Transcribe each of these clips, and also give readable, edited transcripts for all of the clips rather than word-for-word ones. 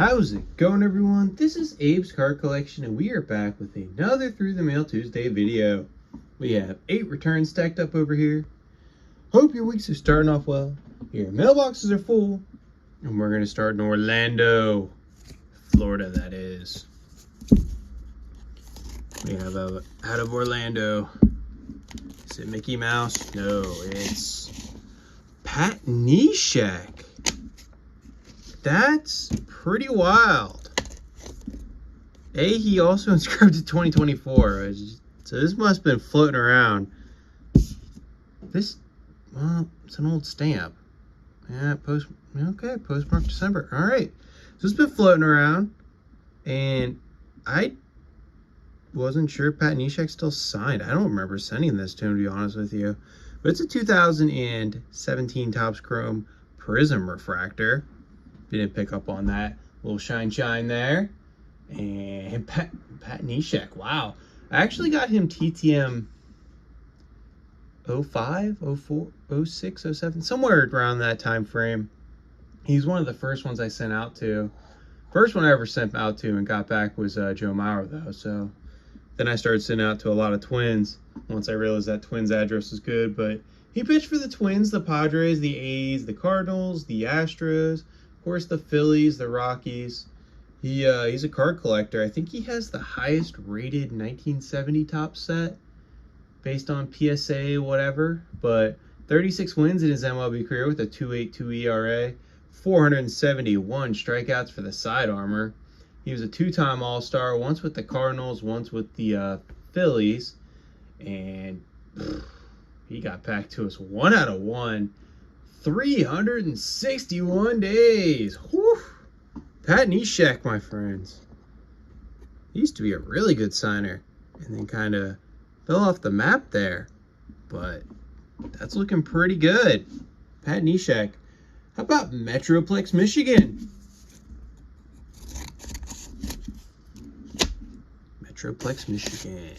How's it going, everyone? This is Abe's Card Collection, and we are back with another Through the Mail Tuesday video. We have 8 returns stacked up over here. Hope your weeks are starting off well. Your mailboxes are full, and we're going to start in Orlando, Florida, that is. We have out of Orlando. Is it Mickey Mouse? No, it's Pat Neshek. That's pretty wild. He also inscribed to 2024. So this must have been floating around. Well, it's an old stamp. Yeah, postmark December. All right. So it's been floating around. And I wasn't sure if Pat Neshek still signed. I don't remember sending this to him, to be honest with you. But it's a 2017 Topps Chrome Prism Refractor. If you didn't pick up on that. Little shine there. And Pat Neshek. Wow. I actually got him TTM 05, 04, 06, 07. Somewhere around that time frame. He's one of the first ones I sent out to. First one I ever sent out to and got back was Joe Mauer, though. So then I started sending out to a lot of Twins once I realized that Twins address was good. But he pitched for the Twins, the Padres, the A's, the Cardinals, the Astros, of course, the Phillies, the Rockies. He's a card collector. I think he has the highest rated 1970 top set based on PSA, whatever. But 36 wins in his MLB career with a 2.82 ERA, 471 strikeouts for the side armor. He was a 2-time All-Star, once with the Cardinals, once with the Phillies. And he got back to us 1 out of 1. 361 days. Whew. Pat Neshek, my friends. He used to be a really good signer and then kind of fell off the map there. But that's looking pretty good. Pat Neshek. How about Metroplex, Michigan? Metroplex, Michigan.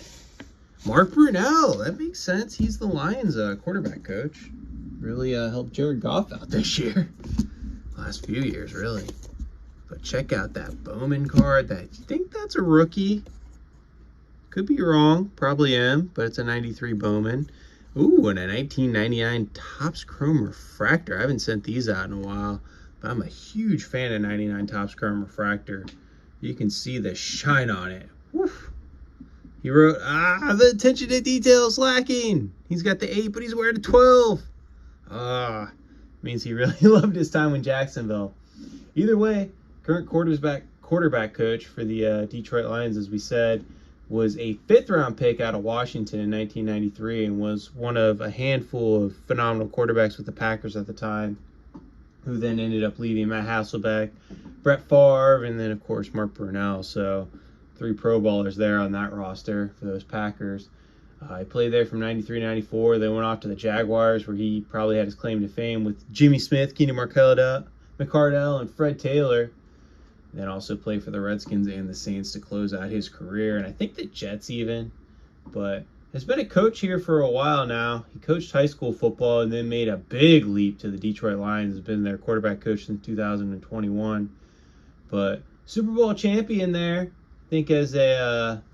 Mark Brunell. That makes sense. He's the Lions quarterback coach. Really helped Jared Goff out this year. Last few years, really. But check out that Bowman card. I think that's a rookie. Could be wrong. Probably am. But it's a 93 Bowman. Ooh, and a 1999 Topps Chrome Refractor. I haven't sent these out in a while. But I'm a huge fan of 99 Topps Chrome Refractor. You can see the shine on it. Woof. He wrote, the attention to detail is lacking. He's got the 8, but he's wearing a 12. Means he really loved his time in Jacksonville. Either way, current quarterback coach for the Detroit Lions, as we said, was a 5th-round pick out of Washington in 1993 and was one of a handful of phenomenal quarterbacks with the Packers at the time, who then ended up leaving Matt Hasselbeck, Brett Favre, and then, of course, Mark Brunell. So 3 Pro Bowlers there on that roster for those Packers. He played there from 93 to 94. Then went off to the Jaguars, where he probably had his claim to fame with Jimmy Smith, Keenan McCardell, and Fred Taylor. Then also played for the Redskins and the Saints to close out his career, and I think the Jets even. But has been a coach here for a while now. He coached high school football and then made a big leap to the Detroit Lions. Has been their quarterback coach since 2021. But Super Bowl champion there, I think as a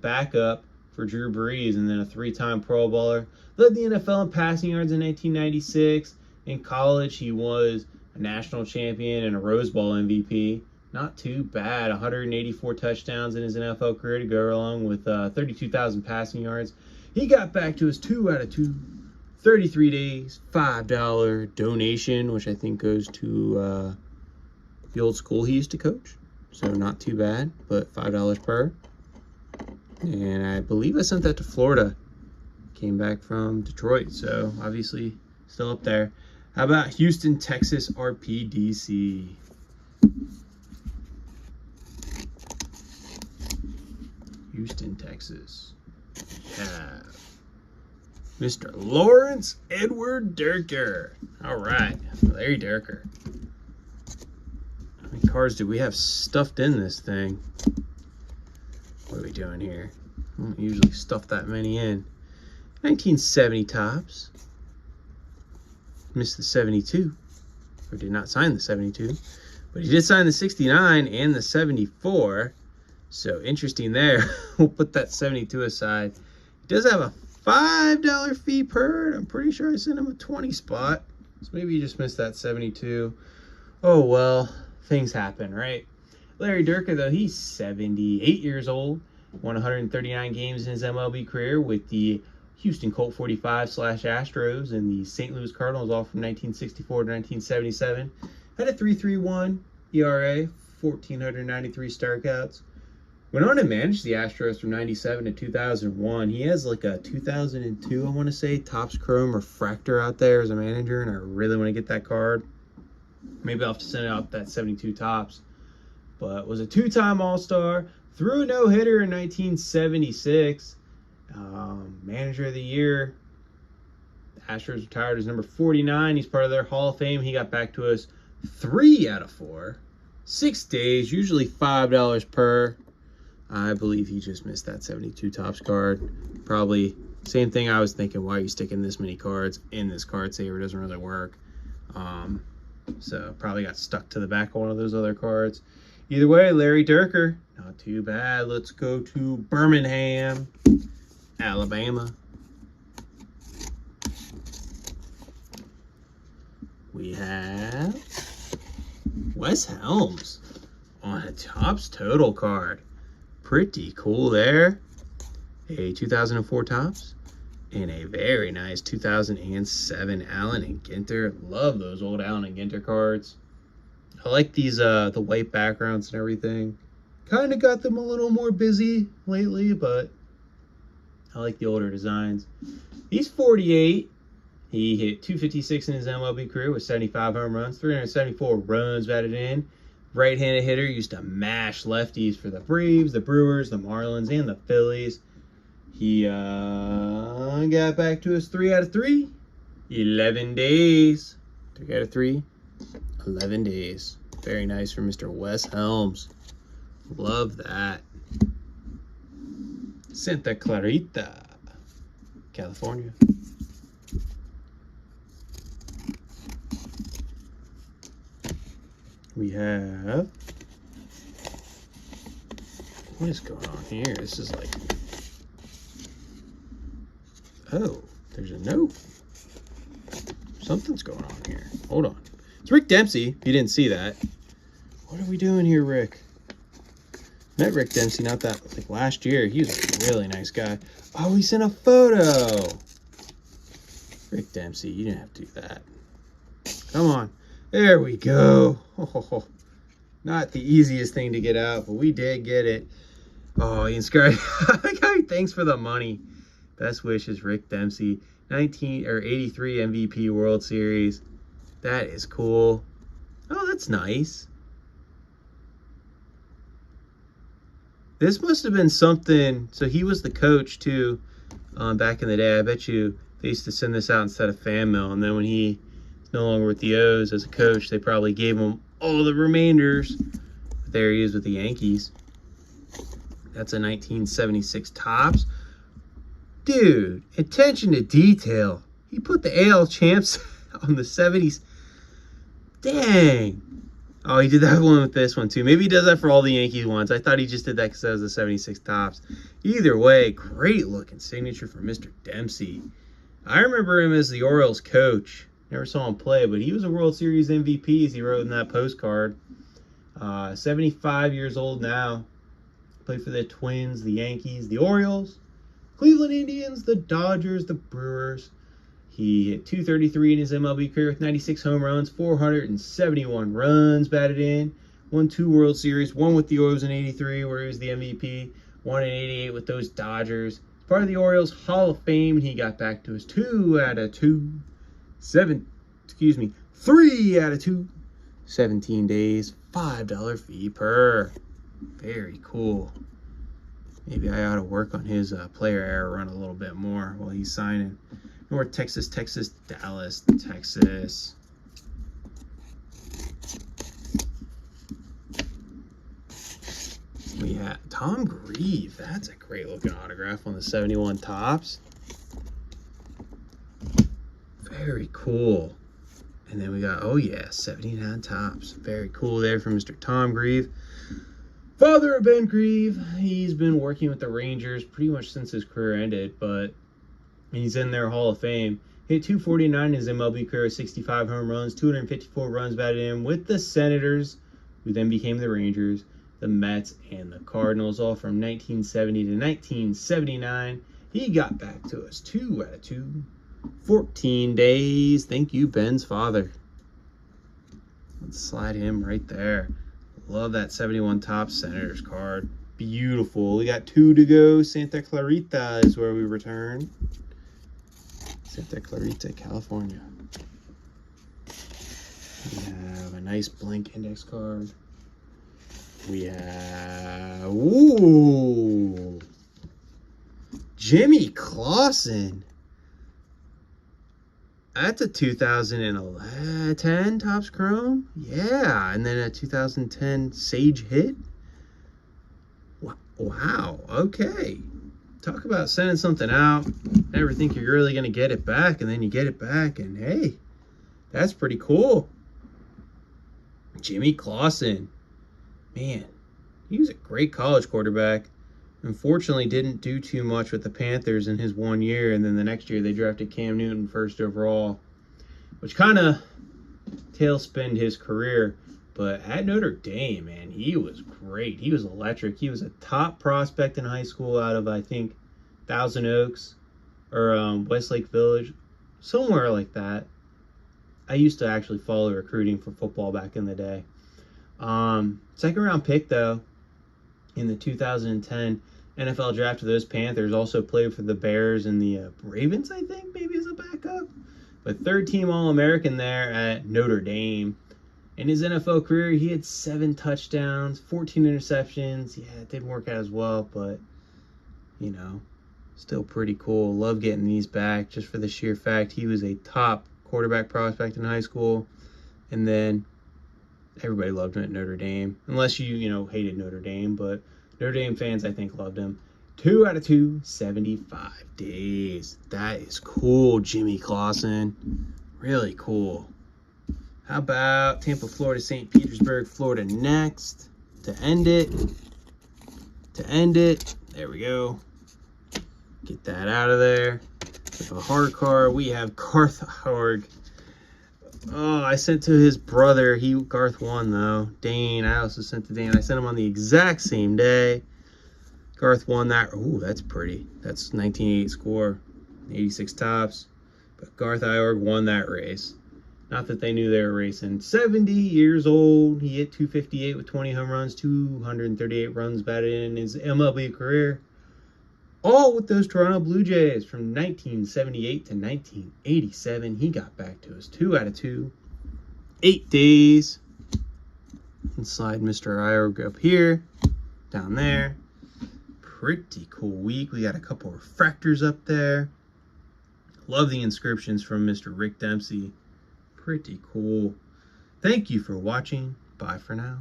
backup for Drew Brees, and then a 3-time Pro Bowler. Led the NFL in passing yards in 1996. In college, he was a national champion and a Rose Bowl MVP. Not too bad. 184 touchdowns in his NFL career to go along with 32,000 passing yards. He got back to his 2 out of 2, 33 days, $5 donation, which I think goes to the old school he used to coach. So not too bad, but $5 per. And I believe I sent that to Florida. Came back from Detroit, so obviously still up there. How about Houston, Texas, RPDC? Houston, Texas. Yeah. Mr. Lawrence Edward Derker. All right. Larry Derker. How many cards do we have stuffed in this thing? What are we doing here? I don't usually stuff that many in. 1970 Topps. Missed the 72. Or did not sign the 72. But he did sign the 69 and the 74. So interesting there. We'll put that 72 aside. He does have a $5 fee per. I'm pretty sure I sent him a 20 spot. So maybe you just missed that 72. Oh, well, things happen, right? Larry Derker, though, he's 78 years old. Won 139 games in his MLB career with the Houston Colt 45/Astros and the St. Louis Cardinals, all from 1964 to 1977. Had a 3.31 ERA, 1,493 strikeouts. Went on to manage the Astros from 97 to 2001. He has like a 2002, I want to say, Topps Chrome Refractor out there as a manager, and I really want to get that card. Maybe I'll have to send out that 72 Topps. But was a two-time All-Star, threw a no-hitter in 1976. Manager of the year. The Astros retired as number 49. He's part of their Hall of Fame. He got back to us 3 out of 4. 6 days, usually $5 per. I believe he just missed that 72 Topps card. Probably same thing I was thinking. Why are you sticking this many cards in this card saver? It doesn't really work. So probably got stuck to the back of one of those other cards. Either way, Larry Derker, not too bad. Let's go to Birmingham, Alabama. We have Wes Helms on a Topps Total card. Pretty cool there. A 2004 Topps and a very nice 2007 Allen and Ginter. Love those old Allen and Ginter cards. I like these the white backgrounds and everything. Kind of got them a little more busy lately, but I like the older designs. He's 48. He hit 256 in his MLB career with 75 home runs, 374 runs batted in. Right-handed hitter, used to mash lefties for the Braves, the Brewers, the Marlins, and the Phillies. He got back to us 3 out of 3. 11 days. 3 out of 3. 11 days. Very nice for Mr. Wes Helms. Love that. Santa Clarita, California. We have, what is going on here? This is like, oh, there's a note. Something's going on here. Hold on. It's Rick Dempsey, if you didn't see that. What are we doing here, Rick? Met Rick Dempsey not that, like last year. He was a really nice guy. Oh, he sent a photo. Rick Dempsey, you didn't have to do that. Come on. There we go. Oh, not the easiest thing to get out, but we did get it. Oh, Ian Scar, thanks for the money. Best wishes, Rick Dempsey. 83 MVP World Series. That is cool. Oh, that's nice. This must have been something. So he was the coach too, back in the day. I bet you they used to send this out instead of fan mail, and then when he no longer with the O's as a coach, they probably gave him all the remainders. But there he is with the Yankees. That's a 1976 Topps. Dude, attention to detail. He put the AL champs on the 70s. Dang. Oh, he did that one with this one too. Maybe he does that for all the Yankees ones. I thought he just did that because that was the 76 Topps. Either way, great looking signature for Mr. Dempsey. I remember him as the Orioles coach. Never saw him play, but he was a World Series MVP, as he wrote in that postcard. 75 years old now. Played for the Twins, the Yankees, the Orioles, Cleveland Indians, the Dodgers, the Brewers. He hit 233 in his MLB career with 96 home runs, 471 runs batted in. Won 2 World Series, one with the O's in 83, where he was the MVP. One in 88 with those Dodgers. Part of the Orioles Hall of Fame, and he got back to us 2 out of 2. 3 out of 2. 17 days, $5 fee per. Very cool. Maybe I ought to work on his player error run a little bit more while he's signing. North Texas, Dallas, Texas. We have Tom Grieve. That's a great looking autograph on the 71 Topps. Very cool. And then we got, oh yeah, 79 tops. Very cool there from Mr. Tom Grieve. Father of Ben Grieve. He's been working with the Rangers pretty much since his career ended, but he's in their Hall of Fame. Hit 249 in his MLB career, 65 home runs, 254 runs batted in with the Senators, who then became the Rangers, the Mets, and the Cardinals, all from 1970 to 1979. He got back to us 2 out of 2. 14 days. Thank you, Ben's father. Let's slide him right there. Love that 71 top Senators card. Beautiful. We got 2 to go. Santa Clarita is where we return. Santa Clarita, California. We have a nice blank index card. We have, ooh, Jimmy Clawson. That's a 2010 Topps Chrome. Yeah, and then a 2010 Sage hit. Wow, okay. Talk about sending something out. Never think you're really going to get it back, and then you get it back, and hey, that's pretty cool. Jimmy Clawson. Man, he was a great college quarterback. Unfortunately, didn't do too much with the Panthers in his 1 year, and then the next year they drafted Cam Newton first overall, which kind of tailspinned his career. But at Notre Dame, man, he was great. He was electric. He was a top prospect in high school out of, I think, Thousand Oaks or Westlake Village, somewhere like that. I used to actually follow recruiting for football back in the day. Second round pick, though, in the 2010 NFL draft of those Panthers. Also played for the Bears and the Ravens, I think, maybe as a backup. But third-team All-American there at Notre Dame. In his NFL career, he had 7 touchdowns, 14 interceptions. Yeah, it didn't work out as well, but, you know, still pretty cool. Love getting these back just for the sheer fact he was a top quarterback prospect in high school. And then everybody loved him at Notre Dame. Unless you hated Notre Dame, but Notre Dame fans, I think, loved him. 2 out of 2, 75 days. That is cool, Jimmy Clawson. Really cool. How about Tampa, Florida, St. Petersburg, Florida next to end it. There we go. Get that out of there. We have a hard card. We have Garth Iorg. Oh, I sent to his brother. Garth won, though. Dane. I also sent to Dane. I sent him on the exact same day. Garth won that. Ooh, that's pretty. That's 1988 score. 86 tops. But Garth Iorg won that race. Not that they knew they were racing. 70 years old. He hit 258 with 20 home runs, 238 runs batted in his MLB career. All with those Toronto Blue Jays from 1978 to 1987. He got back to us 2 out of 2. 8 days. And slide Mr. Iorg up here. Down there. Pretty cool week. We got a couple refractors up there. Love the inscriptions from Mr. Rick Dempsey. Pretty cool. Thank you for watching. Bye for now.